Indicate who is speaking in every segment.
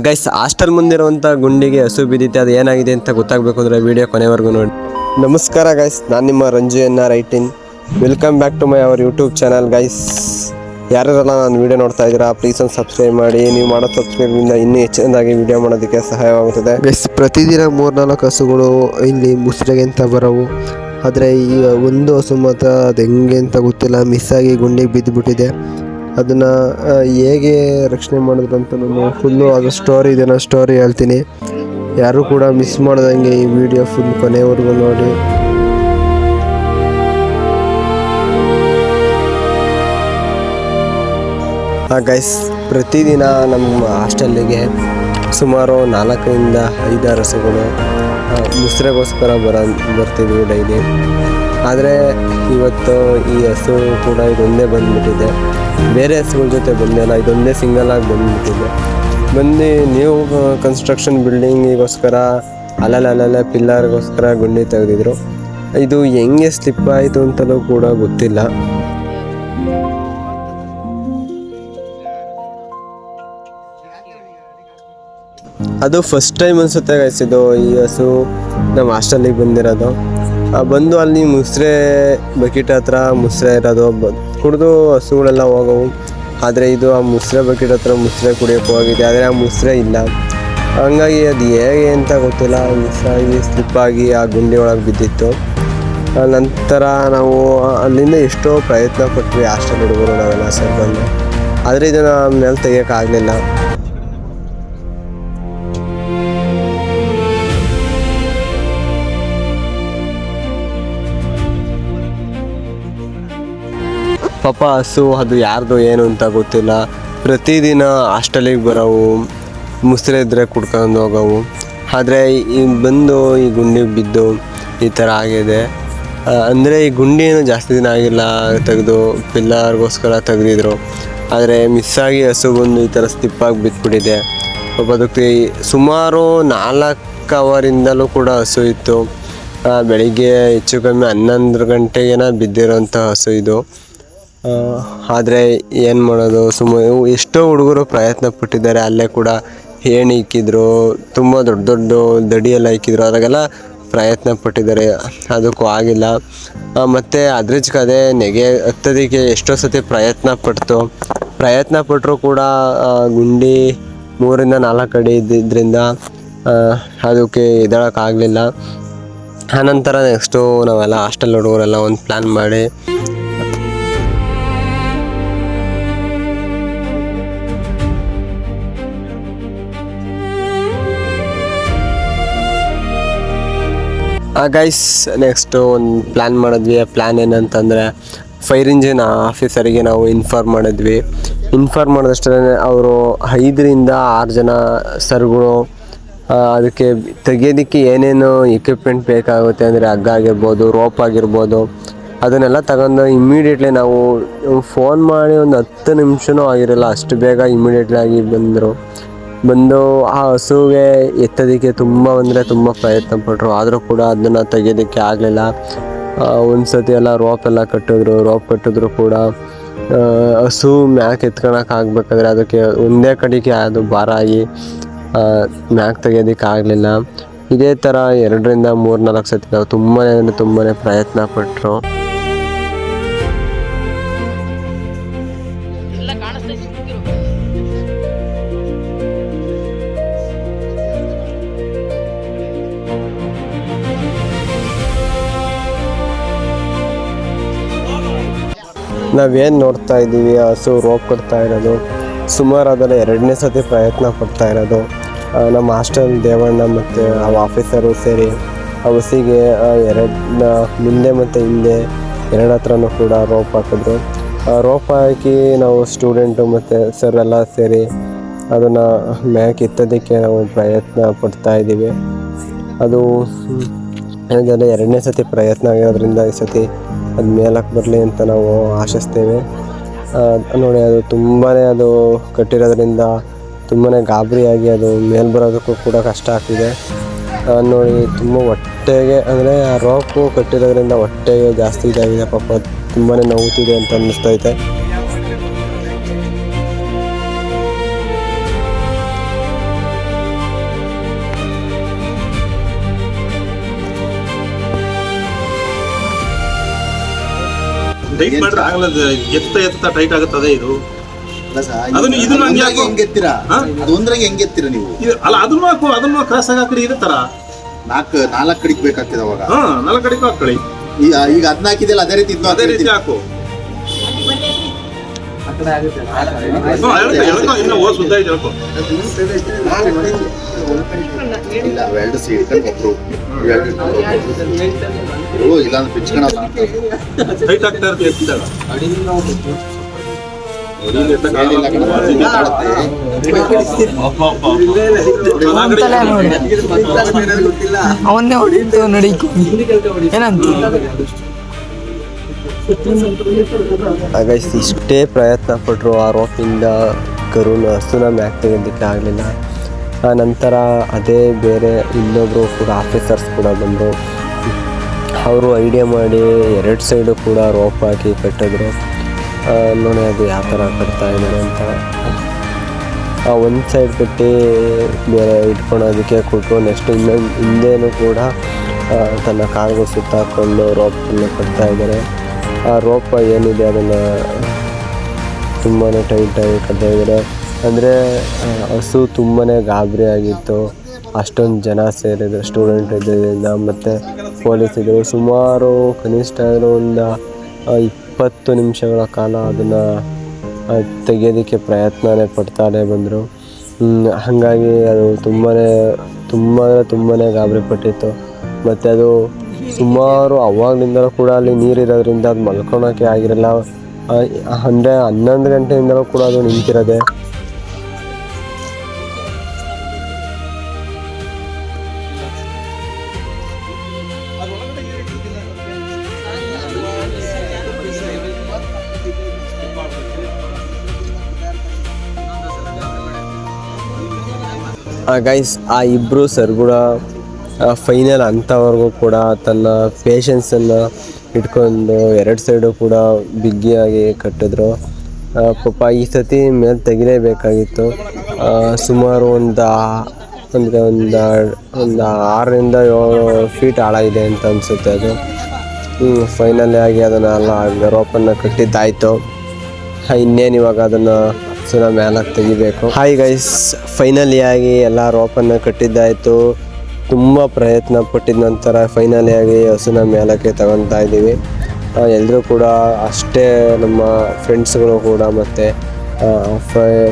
Speaker 1: Guys, hostel ಮುಂದಿರುವಂಥ ಗುಂಡಿಗೆ ಹಸು ಬಿದ್ದಿತ್ತೆ. ಅದು ಏನಾಗಿದೆ ಅಂತ ಗೊತ್ತಾಗಬೇಕು ಅಂದರೆ ವಿಡಿಯೋ ಕೊನೆವರೆಗೂ ನೋಡಿ. ನಮಸ್ಕಾರ ಗೈಸ್, ನಾನು ನಿಮ್ಮ Ranju NR18. Welcome back to my our YouTube channel. Guys, ಯಾರೆಲ್ಲ ನಾನು ವೀಡಿಯೋ ನೋಡ್ತಾ ಇದ್ದೀರಾ, ಪ್ಲೀಸ್ ಒಂದು ಸಬ್ಸ್ಕ್ರೈಬ್ ಮಾಡಿ. ನೀವು ಮಾಡೋ ಸಬ್ಸ್ಕ್ರೈಬಿಂದ ಇನ್ನೂ ಹೆಚ್ಚಿನದಾಗಿ ವೀಡಿಯೋ ಮಾಡೋದಕ್ಕೆ ಸಹಾಯವಾಗುತ್ತದೆ. ಗೈಸ್, ಪ್ರತಿದಿನ 3-4 ಹಸುಗಳು ಇಲ್ಲಿ ಮುಸ್ರೆಗೆ ಅಂತ ಬರೋವು. ಆದರೆ ಈ ಒಂದು ಹಸು ಮಾತ್ರ ಅದು ಹೆಂಗೆ ಅಂತ ಗೊತ್ತಿಲ್ಲ, ಮಿಸ್ಸಾಗಿ ಗುಂಡಿಗೆ ಬಿದ್ದುಬಿಟ್ಟಿದೆ. ಅದನ್ನು ಹೇಗೆ ರಕ್ಷಣೆ ಮಾಡಿದ್ರು ಅಂತ ನಾನು ಫುಲ್ಲು ಅದು ಸ್ಟೋರಿ ಇದೆ, ನಾನು ಸ್ಟೋರಿ ಹೇಳ್ತೀನಿ. ಯಾರೂ ಕೂಡ ಮಿಸ್ ಮಾಡ್ದಂಗೆ ಈ ವಿಡಿಯೋ ಫುಲ್ ಕೊನೆವರೆಗೂ ನೋಡಿ. ಗೈಸ್, ಪ್ರತಿದಿನ ನಮ್ಮ ಹಾಸ್ಟೆಲ್ಲಿಗೆ ಸುಮಾರು 4ರಿಂದ 5 ಹಸುಗಳು ಮುಸ್ರೆಗೋಸ್ಕರ ಬರ್ತಿದ್ವಿ ಡೈಲಿ. ಆದರೆ ಇವತ್ತು ಈ ಹಸು ಕೂಡ ಇದೊಂದೇ ಬಂದುಬಿಟ್ಟಿದೆ, ಬೇರೆ ಹಸುಗಳ ಜೊತೆ ಬಂದಿಲ್ಲ, ಇದೊಂದೇ ಸಿಂಗಲಾಗಿ ಬಂದುಬಿಟ್ಟಿದೆ. ನೀವು ಕನ್ಸ್ಟ್ರಕ್ಷನ್ ಬಿಲ್ಡಿಂಗಿಗೋಸ್ಕರ ಅಲ್ಲಲ್ಲೇ ಪಿಲ್ಲರ್ಗೋಸ್ಕರ ಗುಂಡಿ ತೆಗೆದಿದ್ರು. ಇದು ಹೆಂಗೆ ಸ್ಲಿಪ್ ಆಯಿತು ಅಂತಲೂ ಕೂಡ ಗೊತ್ತಿಲ್ಲ. ಅದು ಫಸ್ಟ್ ಟೈಮ್ ಅನಿಸುತ್ತೆ ಗೈಸ್, ಇದು ಈ ಹಸು ನಮ್ಮ ಹಾಸ್ಟೆಲ್ಲಿಗೆ ಬಂದಿರೋದು. ಬಂದು ಅಲ್ಲಿ ಮುಸ್ರೆ ಬಕೆಟ್ ಹತ್ರ ಮುಸ್ರೆ ಇರೋದು, ಕುಡಿದು ಹಸುಗಳೆಲ್ಲ ಹೋಗೋವು. ಆದರೆ ಇದು ಆ ಮುಸ್ರೆ ಬಕೆಟ್ ಹತ್ರ ಮುಸ್ರೆ ಕುಡಿಯೋಕ್ಕೆ ಹೋಗಿದೆ, ಆದರೆ ಆ ಮುಸ್ರೆ ಇಲ್ಲ. ಹಂಗಾಗಿ ಅದು ಹೇಗೆ ಅಂತ ಗೊತ್ತಿಲ್ಲ, ಮಿಸ್ಸಾಗಿ ಸ್ಲಿಪ್ಪಾಗಿ ಆ ಗುಂಡಿ ಒಳಗೆ ಬಿದ್ದಿತ್ತು. ನಂತರ ನಾವು ಅಲ್ಲಿಂದ ಎಷ್ಟೋ ಪ್ರಯತ್ನ ಪಟ್ವಿ ಹಾಸ್ಟೆಲ್ ಹುಡುಗರು ನಾವೆಲ್ಲ ಸೇರ್ಕೊಂಡು, ಆದರೆ ಇದನ್ನು ಮೇಲೆ ತೆಗಿಯೋಕ್ಕಾಗಲಿಲ್ಲ. ಪಾಪ ಹಸು ಅದು ಯಾರ್ದು ಏನು ಅಂತ ಗೊತ್ತಿಲ್ಲ. ಪ್ರತಿದಿನ ಹಾಸ್ಟೆಲಿಗೆ ಬರೋವು, ಮುಸ್ರೆ ಇದ್ದರೆ ಕುಡ್ಕೊಂಡು ಹೋಗೋವು. ಆದರೆ ಈ ಬಂದು ಈ ಗುಂಡಿಗೆ ಬಿದ್ದು ಈ ಥರ ಆಗಿದೆ. ಅಂದರೆ ಈ ಗುಂಡಿ ಏನು ಜಾಸ್ತಿ ದಿನ ಆಗಿಲ್ಲ, ತೆಗೆದು ಪಿಲ್ಲರ್ಗೋಸ್ಕರ ತೆಗೆದಿದ್ರು. ಆದರೆ ಮಿಸ್ಸಾಗಿ ಹಸು ಬಂದು ಈ ಥರ ಸ್ಲಿಪ್ಪಾಗಿ ಬಿದ್ದುಬಿಟ್ಟಿದೆ. ಪಾಪ ಅದಕ್ಕೆ ಸುಮಾರು 4 ಅವರಿಂದಲೂ ಕೂಡ ಹಸು ಇತ್ತು. ಬೆಳಿಗ್ಗೆ ಹೆಚ್ಚು ಕಮ್ಮಿ 11 ಗಂಟೆಗೇನ ಬಿದ್ದಿರೋಂಥ ಹಸು ಇದು. ಆದರೆ ಏನು ಮಾಡೋದು, ಎಷ್ಟೋ ಹುಡುಗರು ಪ್ರಯತ್ನ ಪಟ್ಟಿದ್ದಾರೆ. ಅಲ್ಲೇ ಕೂಡ ಏಣಿ ಇಕ್ಕಿದ್ರು, ತುಂಬ ದೊಡ್ಡ ದಡಿಯೆಲ್ಲ ಇಕ್ಕಿದ್ರು, ಅದಾಗೆಲ್ಲ ಪ್ರಯತ್ನ ಪಟ್ಟಿದ್ದಾರೆ, ಅದಕ್ಕೂ ಆಗಿಲ್ಲ. ಮತ್ತು ಅದೇ ನೆಗೆ ಹತ್ತೋದಕ್ಕೆ ಎಷ್ಟೋ ಸತಿ ಪ್ರಯತ್ನ ಪಟ್ಟರು ಕೂಡ ಗುಂಡಿ 3ರಿಂದ 4 ಅಡಿ ಇದ್ದಿದ್ದರಿಂದ ಅದಕ್ಕೆ ಎದ್ದೇಳೋಕ್ಕಾಗಲಿಲ್ಲ. ಆನಂತರ ನೆಕ್ಸ್ಟು ನಾವೆಲ್ಲ ಹಾಸ್ಟೆಲ್ ಹುಡುಗರೆಲ್ಲ ಒಂದು ಪ್ಲ್ಯಾನ್ ಮಾಡಿ ಗೈಸ್, ನೆಕ್ಸ್ಟು ಒಂದು ಪ್ಲ್ಯಾನ್ ಮಾಡಿದ್ವಿ. ಆ ಪ್ಲ್ಯಾನ್ ಏನಂತಂದರೆ, ಫೈರ್ ಇಂಜಿನ್ ಆಫೀಸರಿಗೆ ನಾವು ಇನ್ಫಾರ್ಮ್ ಮಾಡಿದಷ್ಟೇ ಅವರು 5ರಿಂದ 6 ಜನ ಸರ್ಗಳು ಅದಕ್ಕೆ ತೆಗಿಯೋದಕ್ಕೆ ಏನೇನು ಎಕ್ವಿಪ್ಮೆಂಟ್ ಬೇಕಾಗುತ್ತೆ ಅಂದರೆ ಹಗ್ಗ ಆಗಿರ್ಬೋದು, ರೋಪ್ ಆಗಿರ್ಬೋದು, ಅದನ್ನೆಲ್ಲ ತಗೊಂಡು ಇಮ್ಮಿಡಿಯೇಟ್ಲಿ ನಾವು ಫೋನ್ ಮಾಡಿ ಒಂದು 10 ನಿಮಿಷನೂ ಆಗಿರಲ್ಲ, ಅಷ್ಟು ಬೇಗ ಇಮ್ಮಿಡಿಯೇಟ್ಲಿ ಆಗಿ ಬಂದು ಆ ಹಸುವಿಗೆ ಎತ್ತೋದಕ್ಕೆ ತುಂಬ ಪ್ರಯತ್ನ ಪಟ್ಟರು. ಆದರೂ ಕೂಡ ಅದನ್ನು ತೆಗಿಯೋದಕ್ಕೆ ಆಗಲಿಲ್ಲ. ಒಂದು ಸತಿ ಎಲ್ಲ ರೋಪ್ ಕಟ್ಟಿದ್ರು ಕೂಡ ಹಸು ಮ್ಯಾಕ್ ಎತ್ಕೊಳಕ್ಕೆ ಆಗಬೇಕಾದ್ರೆ ಅದಕ್ಕೆ ಒಂದೇ ಕಡೆಗೆ ಅದು ಭಾರ ಆಗಿ ಮ್ಯಾಕ್ ತೆಗಿಯೋದಕ್ಕೆ ಆಗಲಿಲ್ಲ. ಇದೇ ಥರ 2ರಿಂದ 3-4 ಸತಿ ನಾವು ತುಂಬಾ ಪ್ರಯತ್ನ ಪಟ್ಟರು. ನಾವೇನು ನೋಡ್ತಾ ಇದ್ದೀವಿ, ಹಸು ರೋಪ್ ಕಟ್ತಾ ಇರೋದು ಸುಮಾರು ಅದೆಲ್ಲ 2ನೇ ಸತಿ ಪ್ರಯತ್ನ ಪಡ್ತಾ ಇರೋದು. ನಮ್ಮ ಹಾಸ್ಟೆಲ್ ದೇವಣ್ಣ ಮತ್ತು ಆ ಆಫೀಸರು ಸೇರಿ ಆ ಹಸಿಗೆ 2 ಮುಂದೆ ಮತ್ತು ಹಿಂದೆ 2 ಹತ್ರನೂ ಕೂಡ ರೋಪ್ ಹಾಕಿದ್ರು. ರೋಪ್ ಹಾಕಿ ನಾವು ಸ್ಟೂಡೆಂಟು ಮತ್ತು ಸರ್ ಎಲ್ಲ ಸೇರಿ ಅದನ್ನು ಮ್ಯಾಕ್ ಎತ್ತೋದಕ್ಕೆ ನಾವು ಪ್ರಯತ್ನ ಪಡ್ತಾ ಇದ್ದೀವಿ. ಅದು ಇದೆಲ್ಲ 2ನೇ ಸತಿ ಪ್ರಯತ್ನ ಆಗಿರೋದ್ರಿಂದ ಈ ಸತಿ ಅದು ಮೇಲಕ್ಕೆ ಬರಲಿ ಅಂತ ನಾವು ಆಶಿಸ್ತೇವೆ. ನೋಡಿ, ಅದು ಅದು ಕಟ್ಟಿರೋದ್ರಿಂದ ತುಂಬಾ ಗಾಬರಿಯಾಗಿ ಅದು ಮೇಲೆ ಬರೋದಕ್ಕೂ ಕೂಡ ಕಷ್ಟ ಆಗ್ತಿದೆ. ನೋಡಿ, ತುಂಬ ಹೊಟ್ಟೆಗೆ ಅಂದರೆ ಆ ರೋಪು ಕಟ್ಟಿರೋದ್ರಿಂದ ಹೊಟ್ಟೆಗೆ ಜಾಸ್ತಿ ಇದಾಗಿದೆ. ಪಾಪ ತುಂಬಾ ನೋವುತ್ತಿದೆ ಅಂತ ಅನ್ನಿಸ್ತೈತೆ.
Speaker 2: ಟೈಟ್ ಮಾಡಿದ್ರೆ ಆಗಲ್ಲ, ಎತ್ತ ಟೈಟ್ ಆಗುತ್ತದೆ ಇದು.
Speaker 3: ಅದನ್ನ ಹೆಂಗೆತ್ತೀರಾ? ಅದು ಒಂದ್ರಾಗ ಹೆಂಗೆತ್ತೀರಾ ನೀವು?
Speaker 2: ಅಲ್ಲ ಅದನ್ನು ಕ್ರಾಸ್ ಆಗಿ ಹಾಕ್ರಿ ಇದೇ ತರ
Speaker 3: 4 ಕಡಿಗೆ ಬೇಕಾಗ್ತದೆ ಅವಾಗ.
Speaker 2: 4 ಕಡೆಗೂ ಹಾಕೊಳ್ಳಿ.
Speaker 3: ಈಗ 14 ಹಾಕಿದೆಲ್ಲ ಅದೇ ರೀತಿ
Speaker 2: ಅದೇ ರೀತಿ ಹಾಕು. ಇನ್ನು ಓ ಸುದ್ದ ಇದೆ ಹೇಳ್ಕೊ.
Speaker 3: ಇಲ್ಲ ಎರಡು ಸೀಟ್ ಒಬ್ರು ಇಲ್ಲ ಅಂದ್ರೆ ಪಿಚ್ಕಣ
Speaker 2: ಟೈಟ್ ಆಗ್ತಾ ಇರುತ್ತೆ ಎತ್ತಿದಾಗ.
Speaker 4: ಅವನ್ನೇ ಹೊಡಿತು ನಡಿಕೊ ಏನಂತ.
Speaker 1: ಹಾಗಾಗಿ ಇಷ್ಟೇ ಪ್ರಯತ್ನ ಪಟ್ಟರು ಆ ರೋಪಿಂದ ಹಸುನ ಮ್ಯಾಕ್ ತೆಗೆಯೋದಕ್ಕೆ ಆಗಲಿಲ್ಲ. ಆ ನಂತರ ಅದೇ ಬೇರೆ ಇನ್ನೊಬ್ಬರು ಕೂಡ ಆಫೀಸರ್ಸ್ ಕೂಡ ಬಂದು ಅವರು ಐಡಿಯಾ ಮಾಡಿ 2 ಸೈಡು ಕೂಡ ರೋಪ್ ಹಾಕಿ ಕಟ್ಟಿದ್ರು. ನೋಡಿ ಅದು ಯಾವ ಥರ ಕಟ್ತಾ ಇದ್ದಾರೆ ಅಂತ. ಒಂದು ಸೈಡ್ ಕಟ್ಟಿ ಬೇರೆ ಇಟ್ಕೊಳೋದಕ್ಕೆ ಕೊಟ್ಟು ನೆಕ್ಸ್ಟ್ ಹಿಂದೇನು ಕೂಡ ತನ್ನ ಕಾಲ್ಗೂ ಸುತ್ತ ಹಾಕ್ಕೊಂಡು ರೋಪನ್ನು ಕಟ್ತಾ ಇದ್ದಾರೆ. ಆ ರೋಪ ಏನಿದೆ ಅದನ್ನು ತುಂಬಾ ಟೈಟಾಗಿ ಕಟ್ತಾ ಇದ್ದಾರೆ. ಅಂದರೆ ಹಸು ತುಂಬಾ ಗಾಬರಿ ಆಗಿತ್ತು. ಅಷ್ಟೊಂದು ಜನ ಸೇರಿದ್ರು, ಸ್ಟೂಡೆಂಟ್ ಇದ್ದರಿಂದ ಮತ್ತು ಪೊಲೀಸ್ ಇದ್ದರು. ಸುಮಾರು ಕನಿಷ್ಠ ಒಂದು 20 ನಿಮಿಷಗಳ ಕಾಲ ಅದನ್ನು ತೆಗೆಯೋದಕ್ಕೆ ಪ್ರಯತ್ನನೇ ಪಡ್ತಾನೆ ಬಂದರು. ಹಾಗಾಗಿ ಅದು ತುಂಬಾ ಗಾಬರಿ ಪಟ್ಟಿತ್ತು. ಮತ್ತು ಅದು ಸುಮಾರು ಅವಾಗಲಿಂದಲೂ ಕೂಡ ಅಲ್ಲಿ ನೀರಿರೋದ್ರಿಂದ ಅದು ಮಲ್ಕೊಳೋಕ್ಕೆ ಆಗಿರಲ್ಲ. ಅಂದರೆ 11 ಗಂಟೆಯಿಂದಲೂ ಕೂಡ ಅದು ನಿಂತಿರೋದೆ. ಗೈಸ್ ಆ ಇಬ್ಬರು ಸರ್ಗುಡ ಫೈನಲ್ ಅಂಥವ್ರಿಗೂ ಕೂಡ ತನ್ನ ಪೇಷನ್ಸನ್ನು ಇಟ್ಕೊಂಡು 2 ಸೈಡು ಕೂಡ ಬಿಗಿಯಾಗಿ ಕಟ್ಟಿದ್ರು. ಪಾಪ ಈ ಸತಿ ಮೇಲೆ ತೆಗಿಲೇಬೇಕಾಗಿತ್ತು. ಸುಮಾರು ಒಂದು 6ರಿಂದ 7 ಫೀಟ್ ಆಳಾಗಿದೆ ಅಂತ ಅನಿಸುತ್ತೆ ಅದು. ಫೈನಲಿ ಆಗಿ ಅದನ್ನು ರೋಪನ್ನು ಕಟ್ಟಿದ್ದಾಯಿತು. ಇನ್ನೇನು ಇವಾಗ ಅದನ್ನು ಹಸುನ ಮೇಲಕ್ಕೆ ತೆಗಿಬೇಕು. ಹಾಯ್ ಗೈಸ್, ಫೈನಲಿಯಾಗಿ ಎಲ್ಲ ರೋಪನ್ನು ಕಟ್ಟಿದ್ದಾಯಿತು. ತುಂಬ ಪ್ರಯತ್ನ ಪಟ್ಟಿದ ನಂತರ ಫೈನಲಿಯಾಗಿ ಹಸುನ ಮೇಲಕ್ಕೆ ತಗೊತಾ ಇದ್ದೀವಿ. ಎಲ್ಲರೂ ಕೂಡ ಅಷ್ಟೇ, ನಮ್ಮ ಫ್ರೆಂಡ್ಸ್ಗಳು ಕೂಡ ಮತ್ತು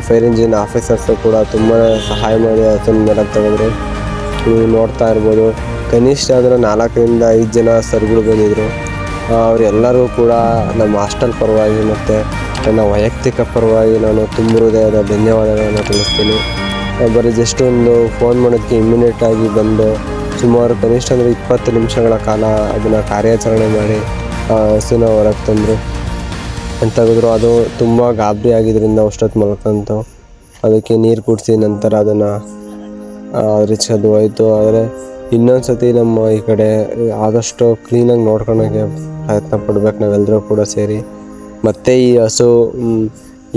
Speaker 1: ಫೈರ್ ಇಂಜಿನ್ ಆಫೀಸರ್ಸು ಕೂಡ ತುಂಬ ಸಹಾಯ ಮಾಡಿ ಹಸುನ ಮೇಲಕ್ಕೆ ತಗೊಂಡ್ರು. ನೀವು ನೋಡ್ತಾ ಇರ್ಬೋದು, ಕನಿಷ್ಠ ಅಂದರೆ 4ರಿಂದ 5 ಜನ ಸರ್ಗಳು ಬಂದಿದ್ದರು. ಅವರೆಲ್ಲರೂ ಕೂಡ ನಮ್ಮ ಹಾಸ್ಟೆಲ್ ಪರವಾಗಿ ಮತ್ತು ನನ್ನ ವೈಯಕ್ತಿಕ ಪರವಾಗಿ ನಾನು ತುಂಬ ಹೃದಯದ ಧನ್ಯವಾದಗಳನ್ನು ತಿಳಿಸ್ತೀನಿ. ಬರೀ ಜಸ್ಟ್ ಒಂದು ಫೋನ್ ಮಾಡೋದಕ್ಕೆ ಇಮ್ಮಿಡಿಯೇಟಾಗಿ ಬಂದು ಸುಮಾರು ಕನಿಷ್ಠ ಅಂದರೆ 20 ನಿಮಿಷಗಳ ಕಾಲ ಅದನ್ನು ಕಾರ್ಯಾಚರಣೆ ಮಾಡಿ ಹಸುನ ಹೊರಗೆ ತಂದರು ತೆಗೆದ್ರು. ಅದು ತುಂಬ ಗಾಬರಿ ಆಗಿದ್ದರಿಂದ ಅಷ್ಟೊತ್ತು ಮಲ್ಕೊಂತು. ಅದಕ್ಕೆ ನೀರು ಕುಡಿಸಿ ನಂತರ ಅದನ್ನು ರಿಚದು ಹೋಯಿತು. ಆದರೆ ಇನ್ನೊಂದು ಸತಿ ನಮ್ಮ ಈ ಕಡೆ ಆದಷ್ಟು ಕ್ಲೀನಾಗಿ ನೋಡ್ಕೊಳೋಕ್ಕೆ ಪ್ರಯತ್ನ ಪಡ್ಬೇಕು ನಾವೆಲ್ಲರೂ ಕೂಡ ಸೇರಿ. ಮತ್ತು ಈ ಹಸು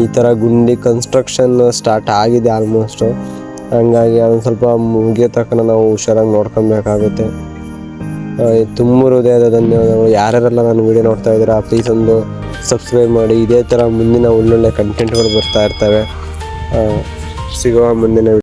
Speaker 1: ಈ ಥರ ಗುಂಡಿ ಕನ್ಸ್ಟ್ರಕ್ಷನ್ ಸ್ಟಾರ್ಟ್ ಆಗಿದೆ ಆಲ್ಮೋಸ್ಟು. ಹಂಗಾಗಿ ಅದೊಂದು ಸ್ವಲ್ಪ ಮುಗಿಯೋ ತನಕ ನಾವು ಹುಷಾರಾಗಿ ನೋಡ್ಕೊಬೇಕಾಗುತ್ತೆ. ತುಂಬ ಹೃದಯದ ಧನ್ಯವಾದಗಳು. ಯಾರ್ಯಾರೆಲ್ಲ ನಾನು ವೀಡಿಯೋ ನೋಡ್ತಾ ಇದ್ದೀರಾ ಪ್ಲೀಸ್ ಒಂದು ಸಬ್ಸ್ಕ್ರೈಬ್ ಮಾಡಿ. ಇದೇ ಥರ ಮುಂದಿನ ಒಳ್ಳೊಳ್ಳೆ ಕಂಟೆಂಟ್ಗಳು ಬರ್ತಾ ಇರ್ತವೆ. ಸಿಗುವ ಮುಂದಿನ